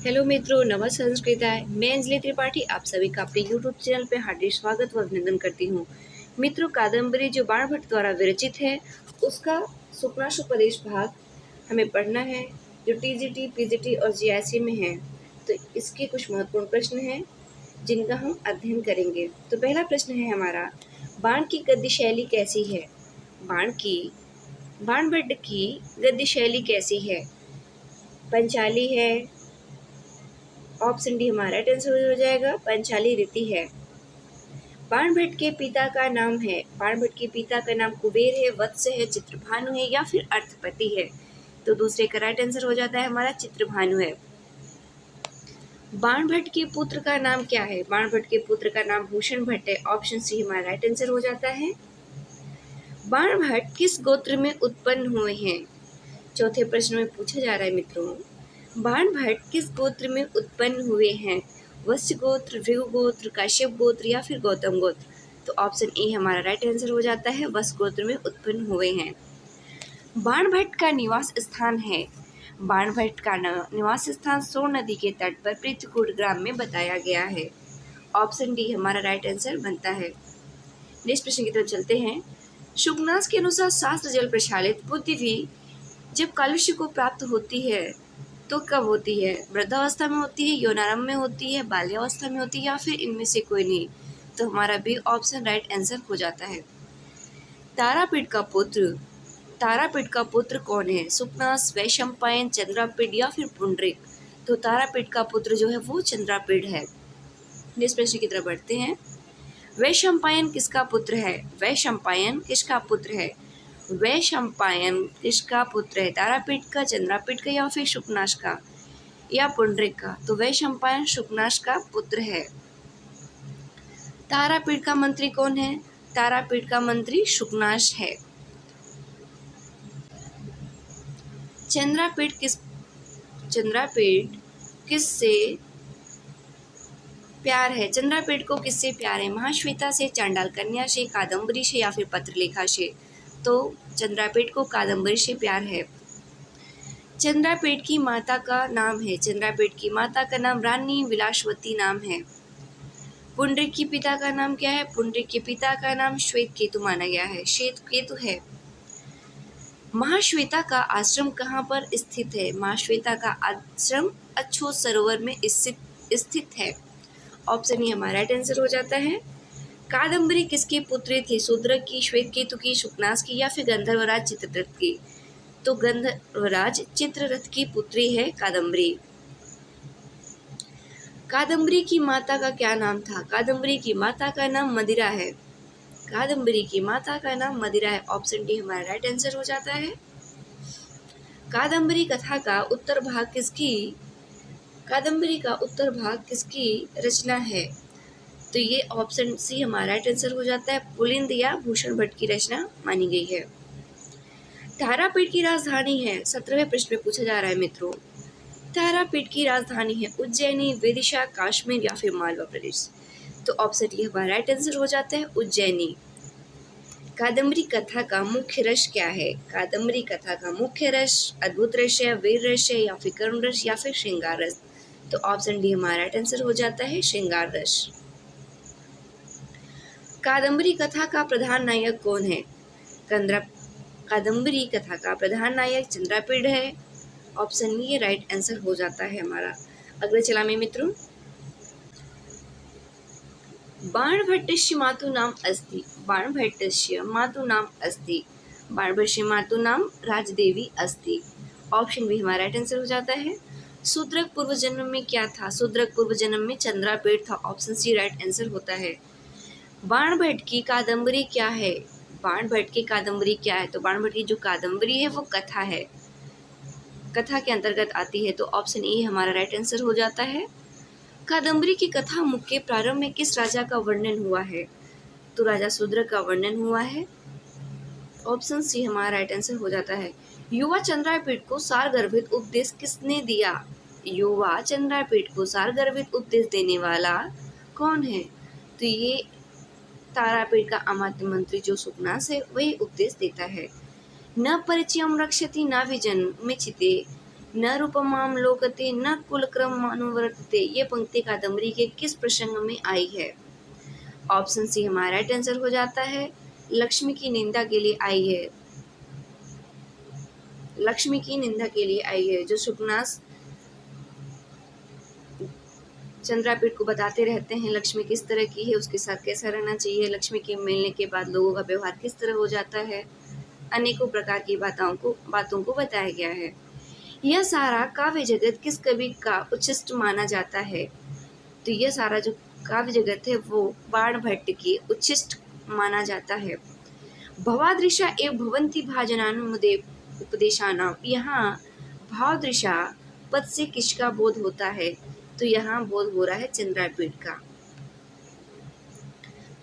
Hello मित्रों, नमः संस्कृताय। मैं अंजलि त्रिपाठी आप सभी का अपने यूट्यूब चैनल पे हार्दिक स्वागत व अभिनंदन करती हूँ। मित्रों, कादम्बरी जो बाणभट्ट द्वारा विरचित है उसका शुक्लाशुपदेश भाग हमें पढ़ना है, जो टीजीटी, पीजीटी और जीआईसी में है। तो इसके कुछ महत्वपूर्ण प्रश्न हैं जिनका हम अध्ययन करेंगे। तो पहला प्रश्न है हमारा, बाण की गद्य शैली कैसी है? बाणभट्ट की गद्य शैली कैसी है? पंचाली है। ऑप्शन डी हमारा राइट आंसर हो जाएगा, पंचाली रीति है। बाणभट्ट के पिता का नाम है, बाणभट्ट के पिता का नाम कुबेर है, वत्स है, चित्रभानु है या फिर अर्थपति है? तो दूसरे का राइट आंसर हो जाता है हमारा चित्रभानु है। बाणभट्ट के पुत्र का नाम क्या है? बाणभट्ट के पुत्र का नाम भूषण भट्ट है। ऑप्शन सी हमारा राइट आंसर हो जाता है। बाणभट्ट किस गोत्र में उत्पन्न हुए हैं? चौथे प्रश्न में पूछा जा रहा है मित्रों, बाणभट्ट किस गोत्र में उत्पन्न हुए हैं? वत्स गोत्र, भृगु गोत्र, काश्यप गोत्र या फिर गौतम गोत्र? तो ऑप्शन ए हमारा राइट आंसर हो जाता है, वत्स गोत्र में उत्पन्न हुए हैं। बाणभट्ट का निवास स्थान है, बाणभट्ट का निवास स्थान सोन नदी के तट पर पृथ्वीकूट ग्राम में बताया गया है। ऑप्शन डी हमारा राइट आंसर बनता है। नेक्स्ट प्रश्न की तरफ चलते हैं। शुकनास के अनुसार शास्त्र जल प्रक्षालित बुद्धि भी जब कालुष्य को प्राप्त होती है तो कब होती है? वृद्धावस्था में होती है, यौनारंभ में होती है, बाल्यावस्था में होती है या फिर इनमें से कोई नहीं? तो हमारा बी ऑप्शन राइट आंसर हो जाता है। तारापीठ का पुत्र कौन है? सुकनास, वैशंपायन, चंद्रापीठ या फिर पुंडरीक? तो तारापीठ का पुत्र जो है वो चंद्रापीठ है। नेक्स्ट प्रश्न की तरफ बढ़ते हैं। वैशंपायन किसका पुत्र है? वैशंपायन किसका पुत्र है? वैशंपायन किसका पुत्र है? तारापीठ का, चंद्रापीठ का या फिर शुकनाश का या पुंडरीक का? तो वैशंपायन शुकनाश का पुत्र है। तारापीठ का मंत्री कौन है? तारापीठ का मंत्री शुकनाश है। चंद्रापीठ किससे प्यार है? चंद्रापीठ को किससे प्यार है? महाश्वेता से, चांडाल कन्या से, कादम्बरी से या फिर पत्रलेखा से? तो चंद्रापीठ को कादम्बरी से प्यार है। चंद्रापीठ की माता का नाम है, चंद्रापीठ की माता का नाम रानी विलासवती नाम है। पुंडरीक के पिता का नाम क्या है? पुंडरीक के पिता का नाम श्वेतकेतु माना गया है, श्वेतकेतु है। महाश्वेता का आश्रम कहाँ पर स्थित है? महाश्वेता का आश्रम अछोत सरोवर में स्थित है। ऑप्शन ए हमारा राइट आंसर हो जाता है। कादम्बरी किसकी पुत्री थी? शूद्रक की, श्वेतकेतु की, शुकनास की या फिर गंधर्वराज चित्ररथ की? तो गंधर्वराज चित्ररथ की पुत्री है कादम्बरी। कादम्बरी की माता का क्या नाम था? कादम्बरी की माता का नाम मदिरा है। कादम्बरी की माता का नाम मदिरा है। ऑप्शन डी हमारा राइट आंसर हो जाता है। कादम्बरी कथा का उत्तर भाग किसकी रचना है? तो ये ऑप्शन सी हमारा राइट आंसर हो जाता है, पुलिंद या भूषण भट्ट की रचना मानी गई है। तारापीठ की राजधानी है, 17वें प्रश्न में पूछा जा रहा है मित्रों। तारापीठ की राजधानी है उज्जैनी, विदिशा, कश्मीर या फिर मालवा प्रदेश? तो ऑप्शन डी हमारा राइट आंसर हो जाता है, उज्जैनी। कादम्बरी कथा का मुख्य रस क्या है? कादम्बरी कथा का मुख्य रस अद्भुत रस है, वीर रस है या फिर करुण रस या फिर श्रृंगार रस? तो ऑप्शन डी हमारा राइट आंसर हो जाता है, श्रृंगार रस। कादम्बरी कथा का प्रधान नायक कौन है? कादम्बरी कथा का प्रधान नायक चंद्रापीठ है। ऑप्शन ये राइट आंसर हो जाता है हमारा। अगले चला में मित्रों, बाणभट्टस्य मातु नाम अस्ति, बाणभट्टस्य मातु नाम अस्ति, बाणभट्टस्य मातु नाम राजदेवी अस्ति? ऑप्शन बी हमारा राइट आंसर हो जाता है। शूद्रक पूर्व जन्म में क्या था? शूद्रक पूर्व जन्म में चंद्रापीठ था। ऑप्शन सी राइट आंसर होता है। बाणभट्ट की कादम्बरी क्या है? बाणभट्ट की कादम्बरी क्या है? तो बाणभट्ट की जो कादम्बरी है वो कथा है, कथा के अंतर्गत आती है। तो ऑप्शन ए हमारा राइट आंसर हो जाता है। कादम्बरी की कथा मुख के प्रारंभ में किस राजा का वर्णन हुआ है? तो राजा शूद्रक का वर्णन हुआ है। ऑप्शन सी हमारा राइट आंसर हो जाता है। युवा चंद्रापीठ को सारगर्भित उपदेश किसने दिया? युवा चंद्रापीठ को सारगर्भित उपदेश देने वाला कौन है? तो ये तारापीठ का अमात्य मंत्री जो सुकनास है वही उपदेश देता है। न परिचयम रक्षति न विजन्मिचिते न रूपमाम लोकते न कुलक्रम अनुवर्तते, ये पंक्ति कादम्बरी के किस प्रसंग में आई है? ऑप्शन सी हमारा राइट आंसर हो जाता है, लक्ष्मी की निंदा के लिए आई है। लक्ष्मी की निंदा के लिए आई है। जो सुकनास चंद्रापीठ को बताते रहते हैं लक्ष्मी किस तरह की है, उसके साथ कैसा रहना चाहिए, लक्ष्मी के मिलने के बाद लोगों का व्यवहार किस तरह हो जाता है, अनेकों प्रकार की बातों को बताया गया है। यह सारा काव्य जगत किस कवि का उच्छिष्ट माना जाता है? तो यह सारा जो काव्य जगत है वो बाणभट्ट की उच्छिष्ट माना जाता है। भवादृशा एवं भवंती भाजनानुमदे उपदेशानाम, यहाँ भावदृशा पद से किसका बोध होता है? तो यहाँ बोध हो रहा है चंद्रापीठ का।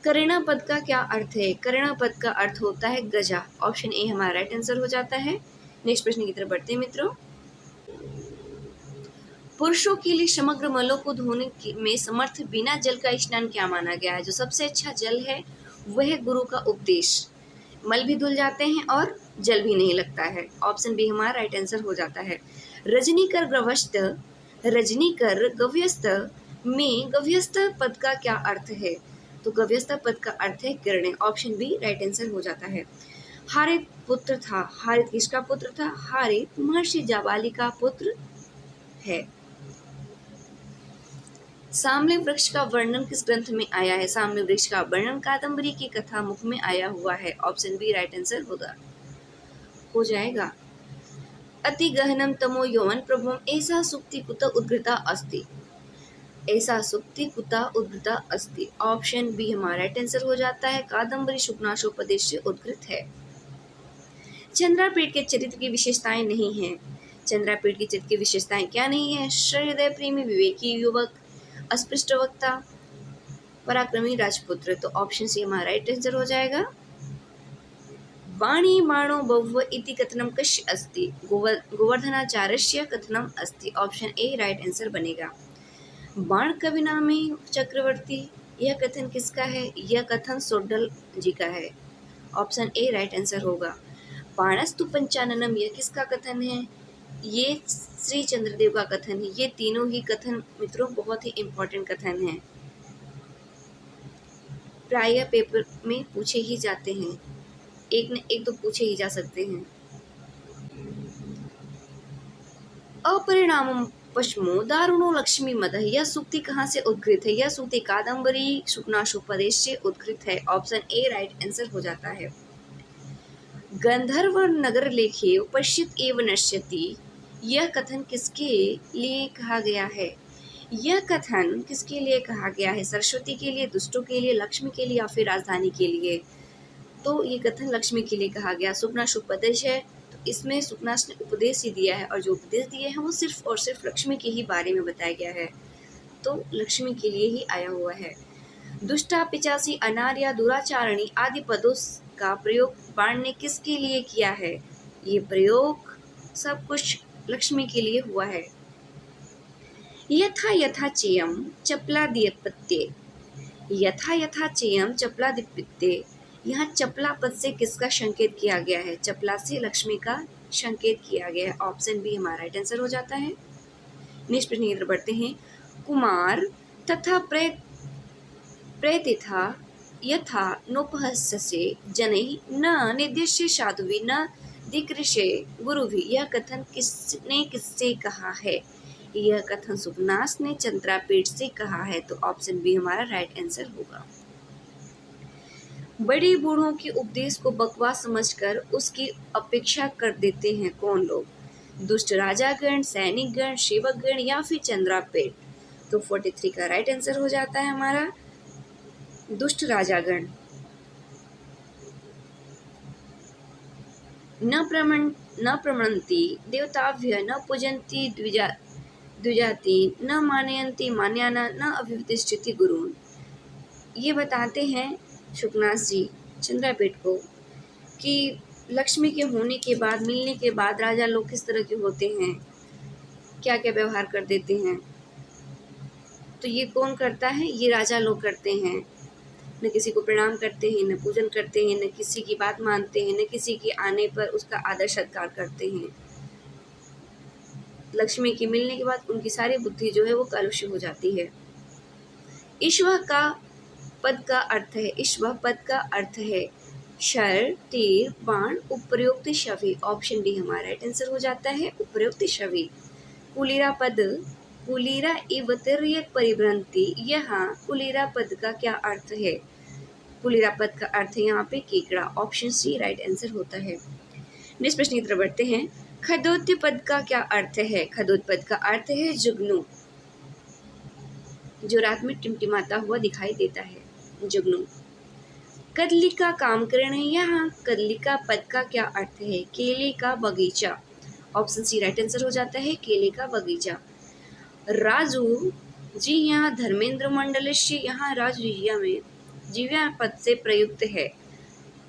करेणा पद का क्या अर्थ है? करेणा पद का अर्थ होता है गजा। ऑप्शन ए हमारा राइट आंसर हो जाता है। नेक्स्ट प्रश्न की तरफ बढ़ते हैं मित्रों। पुरुषों के लिए समग्र मलों को धोने में समर्थ बिना जल का स्नान क्या माना गया है? जो सबसे अच्छा जल है वह है गुरु का उपदेश। मल भी धुल जाते हैं और जल भी नहीं लगता है। ऑप्शन बी हमारा राइट आंसर हो जाता है। रजनीकर गव्यस्त में गव्यस्त पद का क्या अर्थ है? तो गव्यस्त पद का अर्थ है किरणें। ऑप्शन बी राइट आंसर हो जाता है। हारित पुत्र था। हारित किसका पुत्र था? हारित महर्षि जाबाली का पुत्र है। सामने वृक्ष का वर्णन किस ग्रंथ में आया है? सामने वृक्ष का वर्णन कादम्बरी की कथा मुख में आया हुआ है। ऑप्शन बी राइट आंसर हो जाएगा। अति गहनम तमो यौवन प्रभुम ऐसा सुक्ति कुत उद्घृता अस्ति। ऐसा सुक्ति कुता उद्घृता अस्ति। ऑप्शन बी हमारा राइट आंसर हो जाता है। कादम्बरी शुकनाशोपदेश से उद्घृत है। चंद्रापीठ के चरित्र की विशेषताएं नहीं है। चंद्रापीठ की चरित्र की विशेषताएं क्या नहीं है? हृदय प्रेमी, विवेकी युवक, अस्पृष्ट वक्ता, पराक्रमी राजपुत्र। तो ऑप्शन सी हमारा राइट आंसर हो जाएगा। वाणी बाणो बहुव इति कथनम कस्य अस्ति? गोवर्धनाचार्यस्य कथनम अस्ति। ऑप्शन ए राइट आंसर बनेगा। बाण कवि नामे चक्रवर्ती, यह कथन किसका है? यह कथन सोड्डल जी का है। ऑप्शन ए राइट आंसर होगा। बाणस्तु पंचाननम, यह किसका कथन है? ये श्री चंद्रदेव का कथन है। ये तीनों ही कथन मित्रों बहुत ही इम्पोर्टेंट कथन हैं, प्राय पेपर में पूछे ही जाते हैं, एक न एक तो पूछे ही जा सकते हैं। अपरिणामम पश्मो दारुणो लक्ष्मी मदः, यह सूक्ति कहाँ से उद्घृत है? यह सूक्ति कादम्बरी शुकनाशोपदेश से उद्घृत है। ऑप्शन ए राइट आंसर हो जाता है। गंधर्व नगर लेखे पश्यत एव नश्यति, यह कथन किसके लिए कहा गया है? यह कथन किसके लिए कहा गया है? सरस्वती के लिए, दुष्टों के लिए, लक्ष्मी के लिए या फिर राजधानी के लिए? तो ये कथन लक्ष्मी के लिए कहा गया। सुकनाश उपदेश है, तो इसमें सुकनाश ने उपदेश ही दिया है और जो उपदेश दिए हैं वो सिर्फ और सिर्फ लक्ष्मी के ही बारे में बताया गया है, तो लक्ष्मी के लिए ही आया हुआ है। दुष्टा, पिचासी, अनार्या, दुराचारणी आदि पदों का प्रयोग बाण ने किसके लिए किया है? ये प्रयोग सब कुछ लक्ष्मी के लिए हुआ है। यथा यथा चेयम चपलादीपत्ये, यथा यथा चेयम चपलादीपत्ये, यहाँ चपला पद से किसका संकेत किया गया है? चपला से लक्ष्मी का संकेत किया गया है। ऑप्शन बी हमारा राइट आंसर हो जाता है। नेक्स्ट प्रश्न की तरफ बढ़ते हैं। कुमार तथा प्रेतिथा यथा नोपहस्यसे जनैः न निद्यस्य साधुभिः न दिकृशे गुरुभिः, यह कथन किसने किससे कहा है? यह कथन सुकनास ने चंद्रापीठ से कहा है। तो ऑप्शन बी हमारा राइट आंसर होगा। बड़े बूढ़ों के उपदेश को बकवास समझकर उसकी अपेक्षा कर देते हैं कौन लोग? दुष्ट राजागण, सैनिकगण, सेवकगण या फिर चंद्रापीठ? तो 43 का राइट आंसर हो जाता है हमारा दुष्ट राजागण। न प्रमणन्ति देवताभ्य न पूजन्ति द्विजाति न मानयन्ति मान्याना न अभिवतिष्ठति गुरुन्, ये बताते हैं शुकनास जी चंद्रापीठ को कि लक्ष्मी के होने के बाद, मिलने के बाद राजा लोग किस तरह के होते हैं, क्या क्या व्यवहार कर देते हैं। तो ये कौन करता है? ये राजा लोग करते हैं। न किसी को प्रणाम करते हैं, न पूजन करते हैं, न किसी की बात मानते हैं, न किसी के आने पर उसका आदर सत्कार करते हैं। लक्ष्मी के मिलने के बाद उनकी सारी बुद्धि जो है वो कलुष हो जाती है। ईश्वर का पद का अर्थ है, ईश्वर पद का अर्थ है शर, तीर, बाण, उपर्युक्त छवि। ऑप्शन डी हमारा राइट आंसर हो जाता है, उपर्युक्त छवि। कुलीरा पद, कुलीरा इव तिर्यक परिभ्रंति, यहाँ कुलीरा पद का क्या अर्थ है? कुलीरा पद का अर्थ है यहाँ पे केकड़ा। ऑप्शन सी राइट आंसर होता है। नेक्स्ट प्रश्न की तरफ बढ़ते हैं। खदोत्य पद का क्या अर्थ है? खदोत पद का अर्थ है जुगनू, जो रात में टिमटिमाता हुआ दिखाई देता है, जुगनू। कदली का कामकरण है, यहाँ कदली का पद का क्या अर्थ है? केले का बगीचा। ऑप्शन सी राइट आंसर हो जाता है, केले का बगीचा। राजू जी यहाँ धर्मेंद्र मंडलस्य, यहाँ राजू जिया में जीव्या पद से प्रयुक्त है,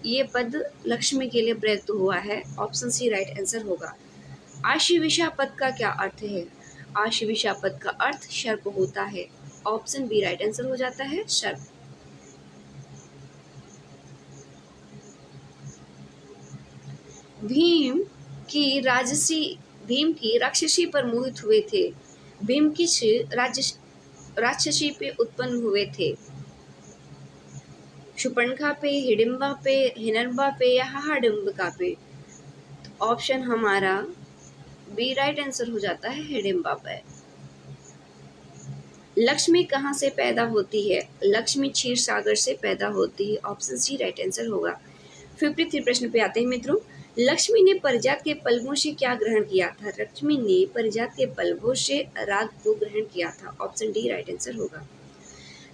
ये पद लक्ष्मी के लिए प्रयुक्त हुआ है। ऑप्शन सी राइट आंसर होगा। आशीविशा पद का क्या अर्थ है? आशीविशा पद का अर्थ सर्प होता है। ऑप्शन बी राइट आंसर हो जाता है, सर्प। भीम की राक्षसी पर मोहित हुए थे। भीम किस राक्षसी पे उत्पन्न हुए थे? शूर्पणखा पे, हिडिंबा पे, हिडंबा पे या हडिंबिका पे? ऑप्शन हमारा बी राइट आंसर हो जाता है, हिडिंबा पे। लक्ष्मी कहाँ से पैदा होती है? लक्ष्मी क्षीर सागर से पैदा होती है। ऑप्शन सी राइट आंसर होगा। 53 प्रश्न पे आते हैं मित्रों। लक्ष्मी ने परिजात के पल्लवों से क्या ग्रहण किया था? लक्ष्मी ने परिजात के पल्लवों से राग को ग्रहण किया था। ऑप्शन डी राइट आंसर होगा।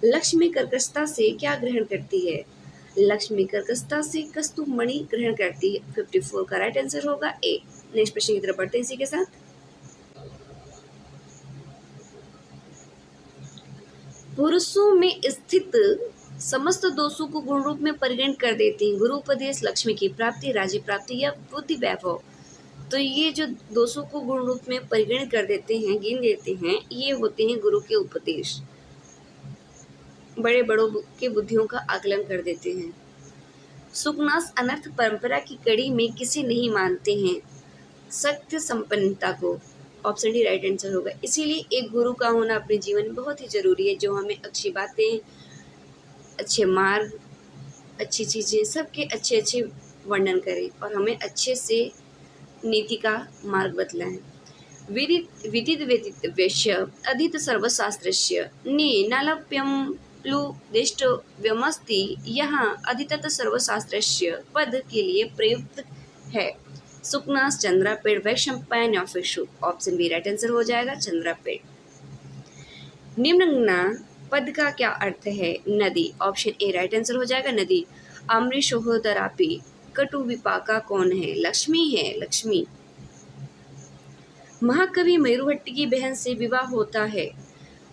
लक्ष्मी कर्कशता से क्या ग्रहण करती है? लक्ष्मी कर्कशता से कस्तूर मणि ग्रहण करती है। 54 का राइट आंसर होगा ए। नेक्स्ट प्रश्न की तरफ बढ़ते हैं इसी के साथ। पुरुषों में स्थित समस्त दोषों को गुण रूप में परिगणित कर देते हैं। गुरु उपदेश, लक्ष्मी की प्राप्ति, राज्य प्राप्ति या बुद्धि वैभव। तो ये जो दोषों को गुण रूप में परिगणित कर देते हैं, गिन देते हैं, ये होते हैं गुरु के उपदेश। बड़े बड़ों के बुद्धियों का आकलन कर देते हैं। सुकनास अनर्थ परंपरा की कड़ी में किसे नहीं मानते हैं? सत्य संपन्नता को। ऑप्शन डी राइट आंसर होगा। इसीलिए एक गुरु का होना अपने जीवन में बहुत ही जरूरी है, जो हमें अच्छी बातें, अच्छे मार्ग, अच्छी चीजें, सबके अच्छे अच्छे वर्णन करे और हमें अच्छे से नीति का मार्ग बतलाएं। विदित व्यतीत वैश्य अधीत सर्वशास्त्रस्य ने नालप्यम प्लुदिष्ट व्यमस्ति, यहाँ अधीतत सर्वशास्त्रस्य पद के लिए प्रयुक्त है। सुकनास, चंद्रापेड़, वैशंपायन या फिर शुक। ऑप्शन बी राइट आंसर हो जाएगा, चंद्रापेड़। निम्नना पद का क्या अर्थ है? नदी। ऑप्शन ए राइट आंसर हो जाएगा, नदी। अमृषोदरापि कटु विपाका कौन है? लक्ष्मी है, लक्ष्मी। महाकवि मयूरभट्ट की बहन से विवाह होता है।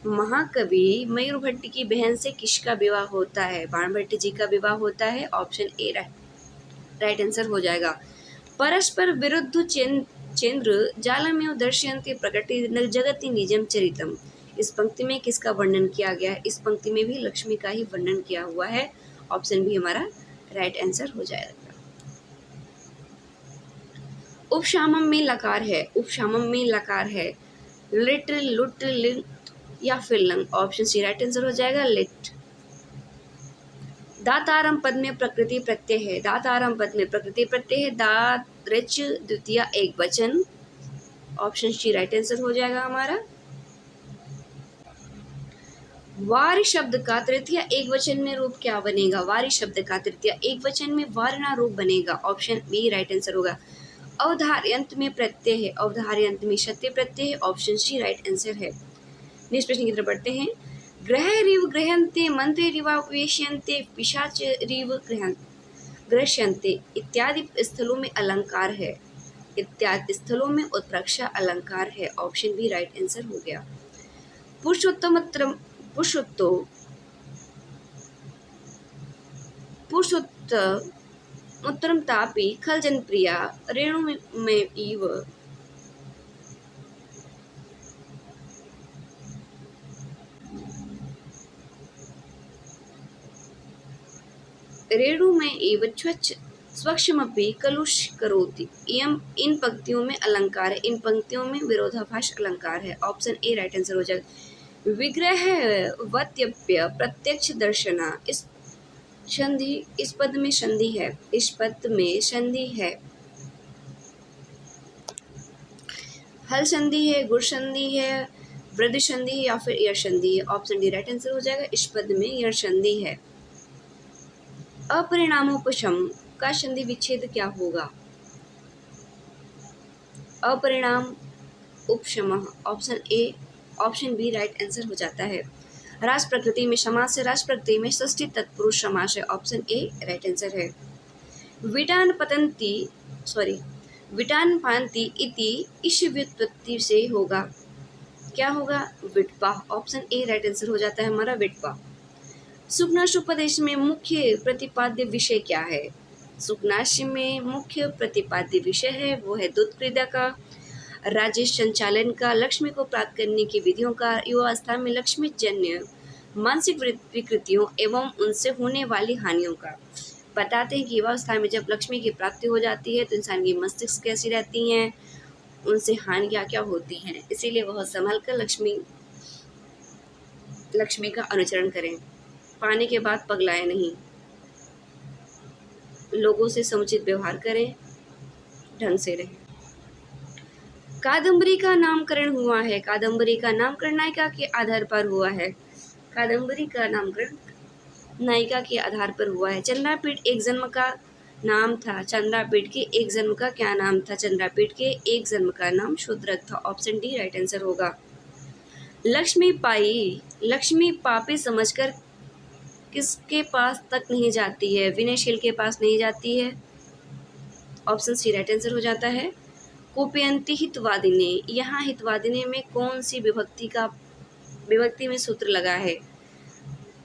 महाकवि मयूरभट्ट की बहन से किसका विवाह होता है? बाणभट्ट जी का विवाह होता है। ऑप्शन ए राइट आंसर हो जाएगा। परस्पर विरुद्ध चंद्र जालमेव दर्शयन्ते प्रकटे जगति निजम चरितम। इस पंक्ति में किसका वर्णन किया गया है? इस पंक्ति में भी लक्ष्मी का ही वर्णन किया हुआ है। ऑप्शन बी हमारा राइट आंसर हो जाएगा। उपशामम में लकार है, उपशामम में लकार है। लिट, लुट, लिट या फिर लंग। ऑप्शन सी राइट आंसर हो जाएगा, लिट। दातारम पद में प्रकृति प्रत्यय है। दातारम पद में प्रकृति प्रत्यय है। दात ऋच द्वितीय एक वचन। ऑप्शन सी राइट आंसर हो जाएगा हमारा। वार शब्द का तृतीय एक वचन में रूप क्या बनेगा? वारी शब्द का तृतीय एक वचन में वारणा रूप बनेगा। ऑप्शन बी राइट आंसर होगा। अवधार्यंत में प्रत्यय है, अवधार्यंत में सत्य प्रत्यय है। ऑप्शन सी राइट आंसर है। नेक्स्ट प्रश्न की तरफ बढ़ते हैं। ग्रह रिव ग्रहन्ते, मंत्रे रिवावेश्यन्ते, पिशाच रिव ग्रह्यन्ते इत्यादि स्थलों में अलंकार है। इत्यादि स्थलों में उत्प्रेक्षा अलंकार है। ऑप्शन बी राइट आंसर हो गया। पुरुषोत्तम तापी खल जनप्रिया रेणु में इव। रेणु में एव स्वच्छ स्वक्षमपि कलुषकरोति। इन पंक्तियों में अलंकार है, इन पंक्तियों में विरोधाभास अलंकार है। ऑप्शन ए राइट आंसर हो जाएगा। विग्रह वत्यप्य प्रत्यक्ष दर्शना, इस पद में संधि है, इस पद में संधि है। हल संधि है, गुण संधि है, वृद्धि संधि है या फिर यश संधि है। ऑप्शन डी राइट आंसर हो जाएगा। इस पद में यश संधि है। अपरिणामोपशम का संधि विच्छेद क्या होगा? अपरिणाम उपशमः, option A, option B right answer हो जाता है। रास प्रकृति में समास है, रास प्रकृति में षष्ठी तत्पुरुष समास है। ऑप्शन ए राइट आंसर है। विटान पांति इति इस व्युत्पत्ति से होगा, क्या होगा? विटपा। ऑप्शन ए राइट आंसर हो जाता है हमारा, विटपा। सुकनाशोपदेश में मुख्य प्रतिपाद्य विषय क्या है? सुकनाश में मुख्य प्रतिपाद्य विषय है वो है दूध क्रीड़ा का, राज्य संचालन का, लक्ष्मी को प्राप्त करने की विधियों का, युवावस्था में लक्ष्मी जन्य मानसिक विकृतियों एवं उनसे होने वाली हानियों का। बताते हैं कि युवावस्था में जब लक्ष्मी की प्राप्ति हो जाती है तो इंसान की मस्तिष्क कैसी रहती हैं, उनसे हानियाँ क्या होती हैं, इसीलिए वह संभल कर लक्ष्मी का अनुचरण करें। पाने के बाद पगलाए नहीं, लोगों से समुचित व्यवहार करें, ढंग से रहें। कादम्बरी का नामकरण हुआ है, कादम्बरी का नामकरण नायिका के आधार पर हुआ है। कादम्बरी का नामकरण नायिका के आधार पर हुआ है। चंद्रापीठ एक जन्म का नाम था, चंद्रापीठ के एक जन्म का क्या नाम था? चंद्रापीठ के एक जन्म का नाम शूद्रक था। ऑप्शन डी राइट आंसर होगा। लक्ष्मी पापी समझकर किसके पास तक नहीं जाती है? विनयशील के पास नहीं जाती है। ऑप्शन सी राइट आंसर हो जाता है। कोपयंती हितवादिने, यहाँ हितवादिने में कौन सी विभक्ति में सूत्र लगा है?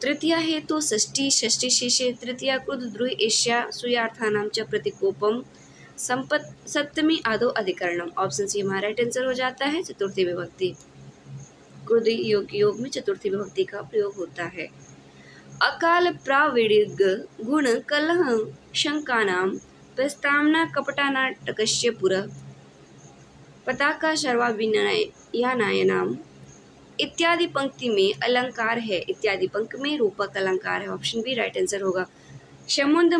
तृतीया हेतु षष्ठी, षष्ठी शेषे, तृतीया क्रुद्ध द्रुहि एष्या सूयार्थानां च प्रतिकोपम, सप्तमी आदो अधिकरणम। ऑप्शन सी हमारा राइट आंसर हो जाता है, चतुर्थी विभक्ति। क्रुद्ध योग में चतुर्थी विभक्ति का प्रयोग होता है। अकाल प्राविडिग गुण कलह शंकानां प्रस्तावना कपटानाटकस्य पुरः पताका सर्वाभिनयानाम इत्यादि पंक्ति में अलंकार है, इत्यादि पंक्ति में रूपक अलंकार है। ऑप्शन बी राइट आंसर होगा। समुद्र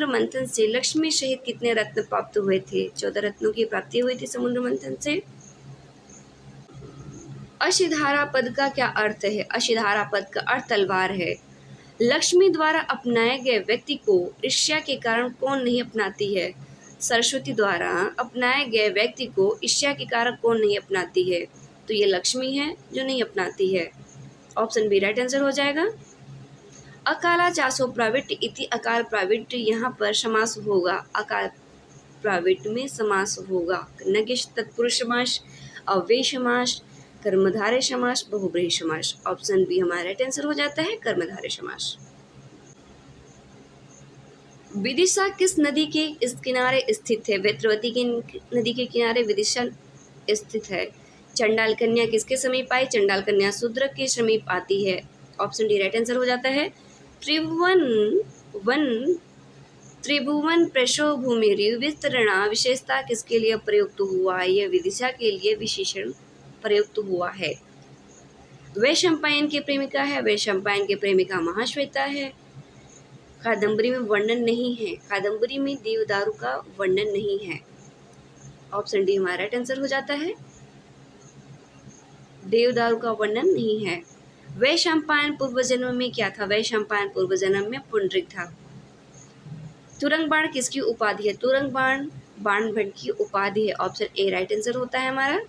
मंथन से लक्ष्मी सहित कितने रत्न प्राप्त हुए थे? 14 रत्नों की प्राप्ति हुई थी समुद्र मंथन से। अशिधारा पद का क्या अर्थ है? अशिधारा पद का अर्थ तलवार है। लक्ष्मी द्वारा अपनाए गए व्यक्ति को ईर्ष्या के कारण कौन नहीं अपनाती है? सरस्वती द्वारा अपनाए गए व्यक्ति को ईर्ष्या के कारण कौन नहीं अपनाती है? तो ये लक्ष्मी है जो नहीं अपनाती है। ऑप्शन बी राइट आंसर हो जाएगा। अकाला चासो प्राविट्य इति, अकाल प्राविट्य यहाँ पर समास होगा, अकाल प्राविट्य में समास होगा। नगेश तत्पुरुष समास, अव्यय समास, कर्मधारय समास, बहुब्रीहि समास। ऑप्शन बी हमारा राइट आंसर हो जाता है, कर्मधारय समास। विदिशा किस नदी के इस किनारे स्थित है? वेत्रवती की नदी के किनारे विदिशा स्थित है। चंडाल कन्या किसके समीप आई? चंडाल कन्या शूद्रक के समीप आती है। ऑप्शन डी राइट आंसर हो जाता है। त्रिभुवन प्रशोभूमि विस्तरणा विशेषता किसके लिए प्रयुक्त हुआ? यह विदिशा के लिए विशेषण प्रयुक्त हुआ है। वैशंपायन के प्रेमिका है, वैशंपायन के प्रेमिका महाश्वेता है। कादम्बरी में वर्णन नहीं है, कादम्बरी में देवदारू का वर्णन नहीं है। ऑप्शन डी हमारा राइट आंसर हो जाता है, देवदारू का वर्णन नहीं है। वैशंपायन पूर्व जन्म में क्या था? वैशंपायन पूर्व जन्म में पुंडरीक था। तुरंग बाण किसकी उपाधि है? तुरंग बाण बाणभट्ट की उपाधि है। ऑप्शन ए राइट आंसर होता है हमारा।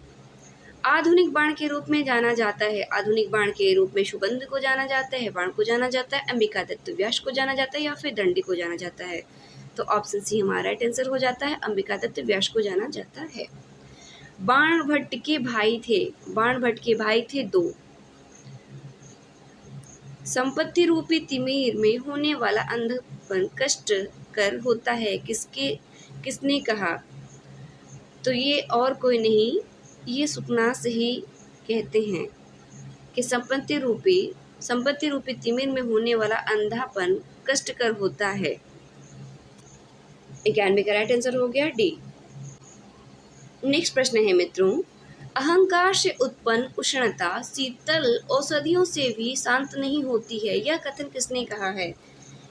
आधुनिक बाण के रूप में जाना जाता है, आधुनिक बाण के रूप में सुगंध को जाना जाता है, बाण को जाना जाता है, अंबिका दत्त व्यास को जाना जाता है या फिर दंडी को जाना जाता है। तो ऑप्शन सी हमारा राइट आंसर हो जाता है, अंबिका दत्त व्यास को जाना जाता है। बाणभट्ट के भाई थे, बाणभट्ट के भाई थे दो। संपत्ति रूपी तिमिर में होने वाला अंधपन कष्ट कर होता है, किसने कहा? तो ये और कोई नहीं, ये सुकनास ही कहते हैं कि संपत्ति रूपी तिमिर में होने वाला अंधापन कष्टकर होता है। 91 का राइट आंसर हो गया डी। नेक्स्ट प्रश्न है मित्रों, अहंकार से उत्पन्न उष्णता शीतल औषधियों से भी शांत नहीं होती है, यह कथन किसने कहा है?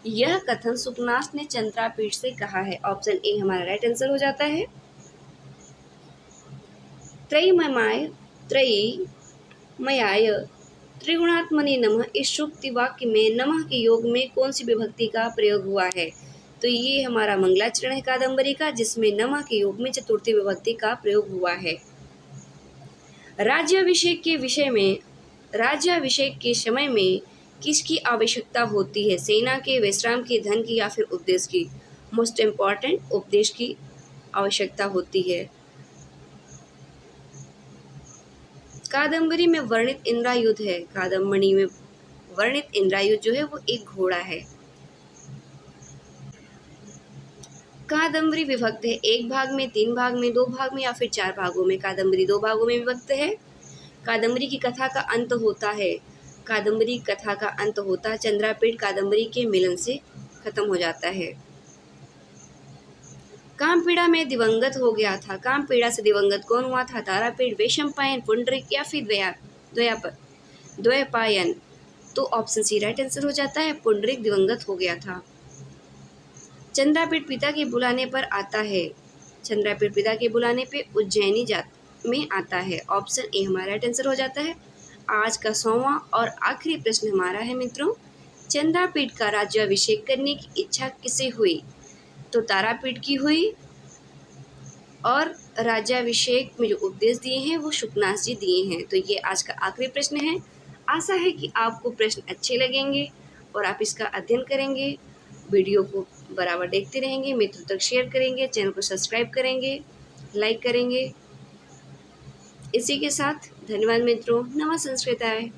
यह कथन सुकनाथ ने चंद्रापीठ से कहा है। ऑप्शन ए हमारा राइट आंसर हो जाता है। त्रयीमयाय त्रिगुणात्मने नमः इस सूक्ति वाक्य में नमः के योग में कौन सी विभक्ति का प्रयोग हुआ है? तो ये हमारा मंगलाचरण है कादम्बरी का, जिसमें नमः के योग में चतुर्थी विभक्ति का प्रयोग हुआ है। राज्याभिषेक के समय में किसकी आवश्यकता होती है? सेना के, विश्राम के, धन की या फिर उपदेश की? मोस्ट इम्पॉर्टेंट, उपदेश की आवश्यकता होती है। कादम्बरी में वर्णित इंद्रायुध है। कादम्बरी में वर्णित इंद्रायुध जो है वो एक घोड़ा है। कादम्बरी विभक्त है एक भाग में, 3 भाग में, 2 भाग में या फिर 4 भागों में? कादम्बरी 2 भागों में विभक्त है। कादम्बरी की कथा का अंत होता है, कादम्बरी कथा का अंत होता है चंद्रापीठ कादम्बरी के मिलन से खत्म हो जाता है। कामपीड़ा में दिवंगत हो गया था। कामपीड़ा से दिवंगत कौन हुआ था? तारापीठ, वैशंपायन, पुंडरीक या फिर द्वैपायन? तो ऑप्शन सी राइट आंसर हो जाता है, पुंडरीक दिवंगत हो गया था। चंद्रापीठ पिता के बुलाने पर आता है। चंद्रापीठ पिता के बुलाने पे उज्जैनी जात में आता है। ऑप्शन ए हमारा राइट आंसर हो जाता है। आज का 100वां और आखिरी प्रश्न हमारा है मित्रों, चंद्रापीठ का राज्याभिषेक करने की इच्छा किसे हुई? तो तारापीठ की हुई, और राज्याभिषेक में जो उपदेश दिए हैं वो शुकनाथ जी दिए हैं। तो ये आज का आखिरी प्रश्न है। आशा है कि आपको प्रश्न अच्छे लगेंगे और आप इसका अध्ययन करेंगे, वीडियो को बराबर देखते रहेंगे, मित्रों तक शेयर करेंगे, चैनल को सब्सक्राइब करेंगे, लाइक करेंगे। इसी के साथ धन्यवाद मित्रों। नमः संस्कृताय।